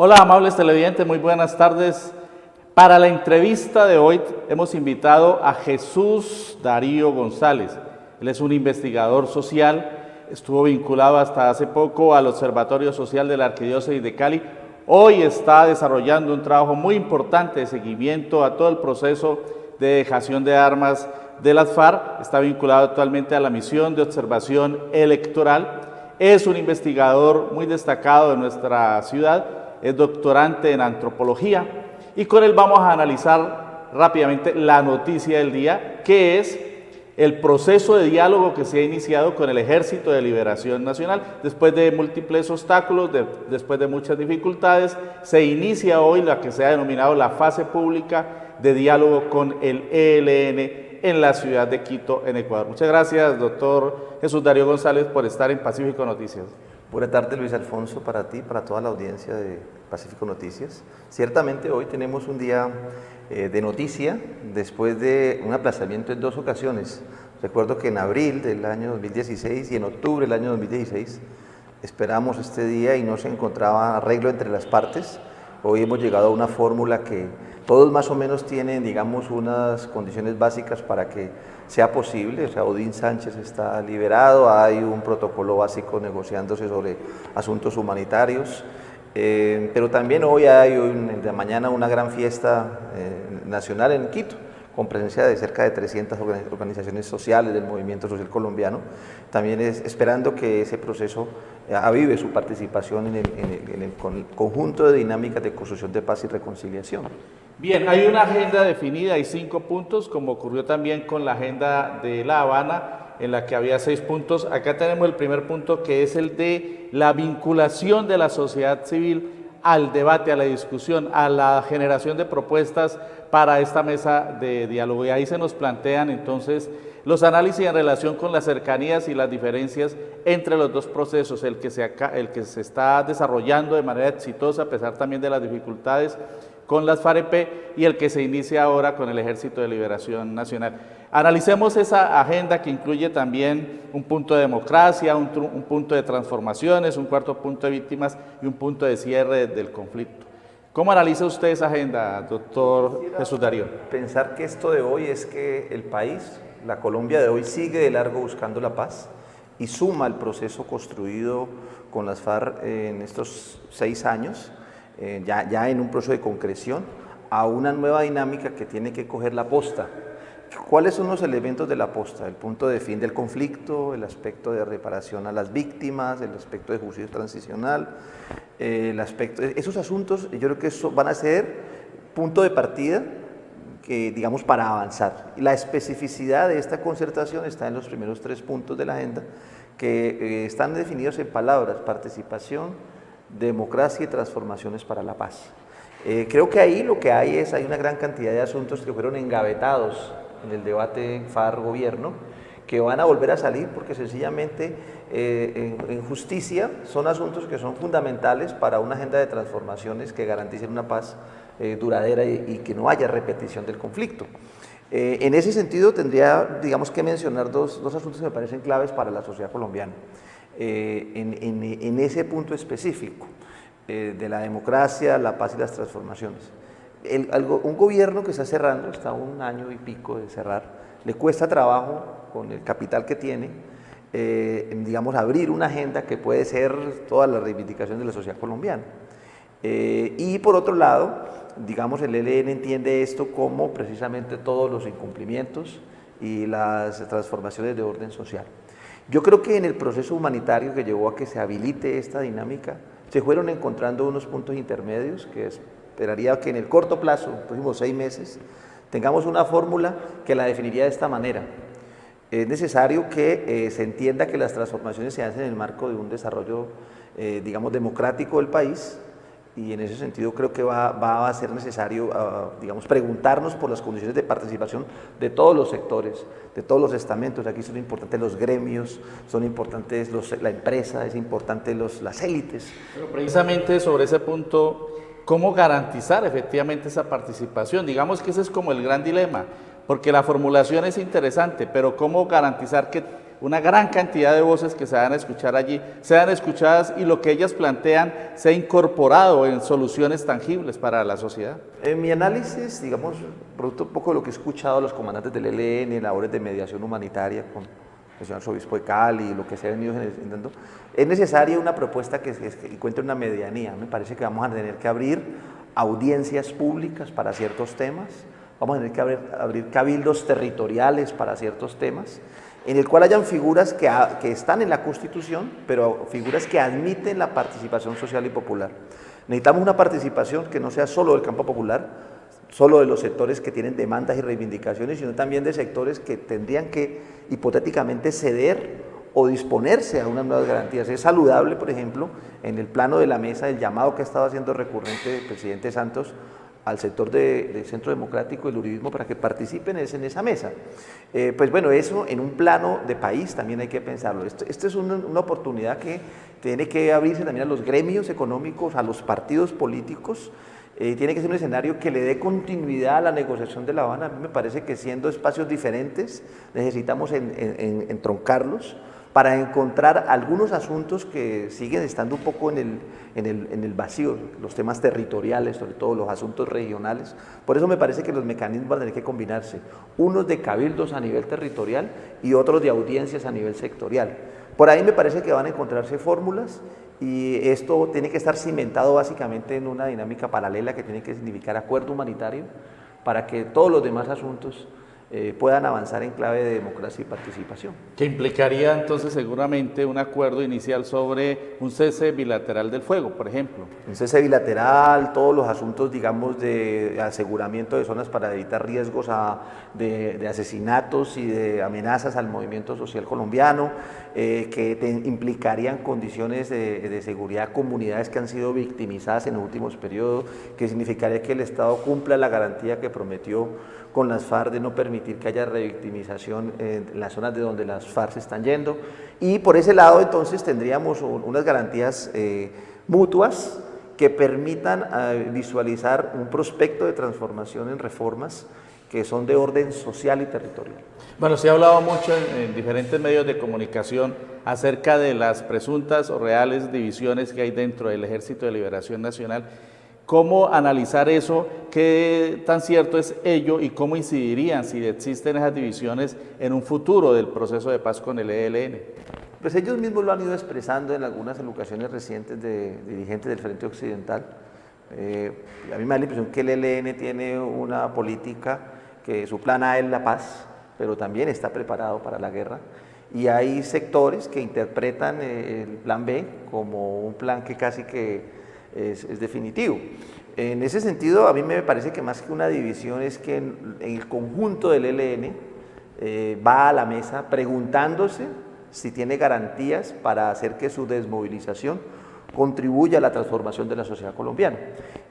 Hola, amables televidentes, muy buenas tardes. Para la entrevista de hoy hemos invitado a Jesús Darío González. Él es un investigador social, estuvo vinculado hasta hace poco al Observatorio Social de la Arquidiócesis de Cali. Hoy está desarrollando un trabajo muy importante de seguimiento a todo el proceso de dejación de armas de las FARC. Está vinculado actualmente a la misión de observación electoral. Es un investigador muy destacado de nuestra ciudad, es doctorante en antropología y con él vamos a analizar rápidamente la noticia del día, que es el proceso de diálogo que se ha iniciado con el Ejército de Liberación Nacional. Después de múltiples obstáculos, después de muchas dificultades, se inicia hoy la que se ha denominado la fase pública de diálogo con el ELN en la ciudad de Quito, en Ecuador. Muchas gracias, doctor Jesús Darío González, por estar en Pacífico Noticias. Buenas tardes, Luis Alfonso, para ti, para toda la audiencia de Pacífico Noticias. Ciertamente hoy tenemos un día de noticia después de un aplazamiento en dos ocasiones. Recuerdo que en abril del año 2016 y en octubre del año 2016 esperamos este día y no se encontraba arreglo entre las partes. Hoy hemos llegado a una fórmula que todos más o menos tienen, digamos, unas condiciones básicas para que sea posible. O sea, Odín Sánchez está liberado, hay un protocolo básico negociándose sobre asuntos humanitarios, pero también hoy hay de mañana una gran fiesta nacional en Quito, con presencia de cerca de 300 organizaciones sociales del movimiento social colombiano, también esperando que ese proceso avive su participación en el conjunto de dinámicas de construcción de paz y reconciliación. Bien, hay una agenda definida, hay 5 puntos, como ocurrió también con la agenda de La Habana, en la que había 6 puntos. Acá tenemos el primer punto, que es el de la vinculación de la sociedad civil al debate, a la discusión, a la generación de propuestas para esta mesa de diálogo. Y ahí se nos plantean entonces los análisis en relación con las cercanías y las diferencias entre los dos procesos, el que se está desarrollando de manera exitosa a pesar también de las dificultades con las FAREP y el que se inicia ahora con el Ejército de Liberación Nacional. Analicemos esa agenda que incluye también un punto de democracia, un punto de transformaciones, un cuarto punto de víctimas y un punto de cierre del conflicto. ¿Cómo analiza usted esa agenda, doctor Jesús Darío? Pensar que esto de hoy es que el país, la Colombia de hoy, sigue de largo buscando la paz y suma el proceso construido con las FARC en estos 6 años, ya en un proceso de concreción, a una nueva dinámica que tiene que coger la posta. ¿Cuáles son los elementos de la posta? El punto de fin del conflicto, el aspecto de reparación a las víctimas, el aspecto de justicia transicional, esos asuntos yo creo que van a ser punto de partida digamos, para avanzar. Y la especificidad de esta concertación está en los primeros 3 puntos de la agenda, que están definidos en palabras: participación, democracia y transformaciones para la paz. Creo que ahí lo que hay una gran cantidad de asuntos que fueron engavetados en el debate FARC-gobierno, que van a volver a salir porque sencillamente en justicia son asuntos que son fundamentales para una agenda de transformaciones que garanticen una paz duradera y que no haya repetición del conflicto. En ese sentido tendría, digamos, que mencionar dos asuntos que me parecen claves para la sociedad colombiana. En ese punto específico de la democracia, la paz y las transformaciones. Un gobierno que está cerrando, está a 1 año y pico de cerrar, le cuesta trabajo con el capital que tiene, digamos, abrir una agenda que puede ser toda la reivindicación de la sociedad colombiana. Y por otro lado, digamos, el ELN entiende esto como precisamente todos los incumplimientos y las transformaciones de orden social. Yo creo que en el proceso humanitario que llevó a que se habilite esta dinámica, se fueron encontrando unos puntos intermedios que esperaría que en el corto plazo, los próximos 6 meses, tengamos una fórmula que la definiría de esta manera. Es necesario que se entienda que las transformaciones se hacen en el marco de un desarrollo, digamos, democrático del país, y en ese sentido creo que va a ser necesario, digamos, preguntarnos por las condiciones de participación de todos los sectores, de todos los estamentos. Aquí son importantes los gremios, son importantes la empresa, es importante las élites. Pero precisamente sobre ese punto, ¿cómo garantizar efectivamente esa participación? Digamos que ese es como el gran dilema, porque la formulación es interesante, pero ¿cómo garantizar que una gran cantidad de voces que se van a escuchar allí, sean escuchadas y lo que ellas plantean sea incorporado en soluciones tangibles para la sociedad? En mi análisis, digamos, producto un poco de lo que he escuchado a los comandantes del ELN, labores de mediación humanitaria con el señor Arzobispo de Cali, lo que se ha venido generando, es necesaria una propuesta que encuentre una medianía. Me parece que vamos a tener que abrir audiencias públicas para ciertos temas, vamos a tener que abrir cabildos territoriales para ciertos temas, en el cual hayan figuras que están en la Constitución, pero figuras que admiten la participación social y popular. Necesitamos una participación que no sea solo del campo popular, solo de los sectores que tienen demandas y reivindicaciones, sino también de sectores que tendrían que hipotéticamente ceder o disponerse a unas nuevas garantías. Es saludable, por ejemplo, en el plano de la mesa, el llamado que ha estado haciendo recurrente el presidente Santos al sector del Centro Democrático y el uribismo para que participen en esa mesa. Pues bueno, eso en un plano de país también hay que pensarlo. Esto es una oportunidad que tiene que abrirse también a los gremios económicos, a los partidos políticos. Tiene que ser un escenario que le dé continuidad a la negociación de La Habana. A mí me parece que siendo espacios diferentes necesitamos entroncarlos para encontrar algunos asuntos que siguen estando un poco en el vacío, los temas territoriales, sobre todo los asuntos regionales. Por eso me parece que los mecanismos van a tener que combinarse, unos de cabildos a nivel territorial y otros de audiencias a nivel sectorial. Por ahí me parece que van a encontrarse fórmulas y esto tiene que estar cimentado básicamente en una dinámica paralela que tiene que significar acuerdo humanitario para que todos los demás asuntos puedan avanzar en clave de democracia y participación. Que implicaría entonces seguramente un acuerdo inicial sobre un cese bilateral del fuego, por ejemplo. Un cese bilateral, todos los asuntos, digamos, de aseguramiento de zonas para evitar riesgos de asesinatos y de amenazas al movimiento social colombiano, que implicarían condiciones de seguridad a comunidades que han sido victimizadas en los últimos periodos, que significaría que el Estado cumpla la garantía que prometió con las FARC de no permitir que haya revictimización en las zonas de donde las FARC se están yendo. Y por ese lado entonces tendríamos unas garantías mutuas que permitan visualizar un prospecto de transformación en reformas que son de orden social y territorial. Bueno, se ha hablado mucho en diferentes medios de comunicación acerca de las presuntas o reales divisiones que hay dentro del Ejército de Liberación Nacional. ¿Cómo analizar eso? ¿Qué tan cierto es ello y cómo incidirían, si existen esas divisiones, en un futuro del proceso de paz con el ELN? Pues ellos mismos lo han ido expresando en algunas ocasiones recientes de dirigentes del Frente Occidental. A mí me da la impresión que el ELN tiene una política que su plan A es la paz, pero también está preparado para la guerra. Y hay sectores que interpretan el plan B como un plan que casi que es definitivo. En ese sentido, a mí me parece que más que una división es que en el conjunto del ELN va a la mesa preguntándose si tiene garantías para hacer que su desmovilización contribuya a la transformación de la sociedad colombiana.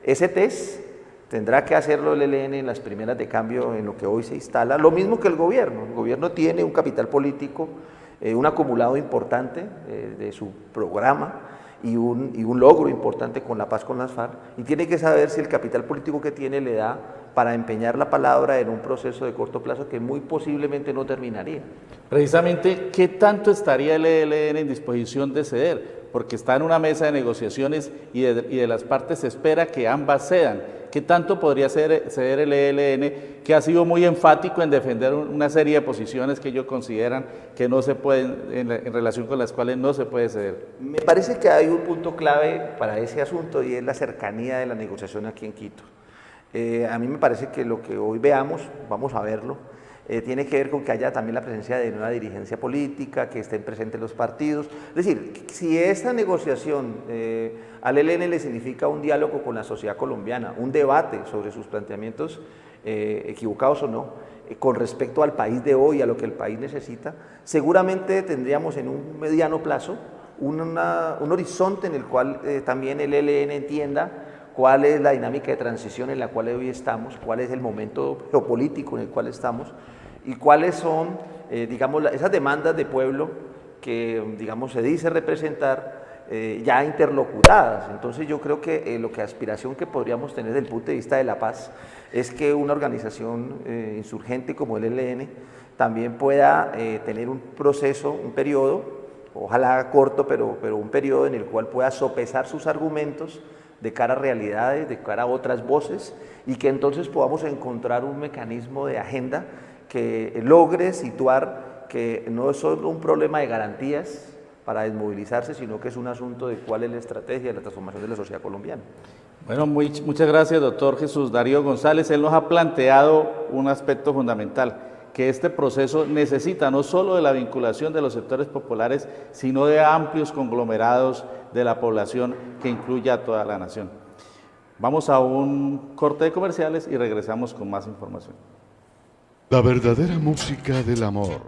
Ese test tendrá que hacerlo el ELN en las primeras de cambio en lo que hoy se instala, lo mismo que el gobierno. El gobierno tiene un capital político, un acumulado importante de su programa, y un logro importante con la paz con las FARC, y tiene que saber si el capital político que tiene le da para empeñar la palabra en un proceso de corto plazo que muy posiblemente no terminaría. Precisamente, ¿qué tanto estaría el ELN en disposición de ceder? Porque está en una mesa de negociaciones y de las partes se espera que ambas cedan. ¿Qué tanto podría ceder el ELN, que ha sido muy enfático en defender una serie de posiciones que ellos consideran que no se pueden, en relación con las cuales no se puede ceder? Me parece que hay un punto clave para ese asunto y es la cercanía de la negociación aquí en Quito. A mí me parece que lo que hoy veamos, vamos a verlo, tiene que ver con que haya también la presencia de una dirigencia política, que estén presentes los partidos. Es decir, si esta negociación al ELN le significa un diálogo con la sociedad colombiana, un debate sobre sus planteamientos equivocados o no, con respecto al país de hoy, a lo que el país necesita, seguramente tendríamos en un mediano plazo un horizonte en el cual también el ELN entienda cuál es la dinámica de transición en la cual hoy estamos, cuál es el momento geopolítico en el cual estamos y cuáles son, digamos, esas demandas de pueblo que, digamos, se dice representar, ya interlocutadas. Entonces yo creo que lo que aspiración que podríamos tener desde el punto de vista de la paz es que una organización insurgente como el ELN también pueda tener un proceso, un periodo, ojalá corto, pero un periodo en el cual pueda sopesar sus argumentos de cara a realidades, de cara a otras voces, y que entonces podamos encontrar un mecanismo de agenda que logre situar que no es solo un problema de garantías para desmovilizarse, sino que es un asunto de cuál es la estrategia de la transformación de la sociedad colombiana. Bueno, muchas gracias, doctor Jesús Darío González. Él nos ha planteado un aspecto fundamental, que este proceso necesita no solo de la vinculación de los sectores populares, sino de amplios conglomerados de la población que incluya a toda la nación. Vamos a un corte de comerciales y regresamos con más información. La verdadera música del amor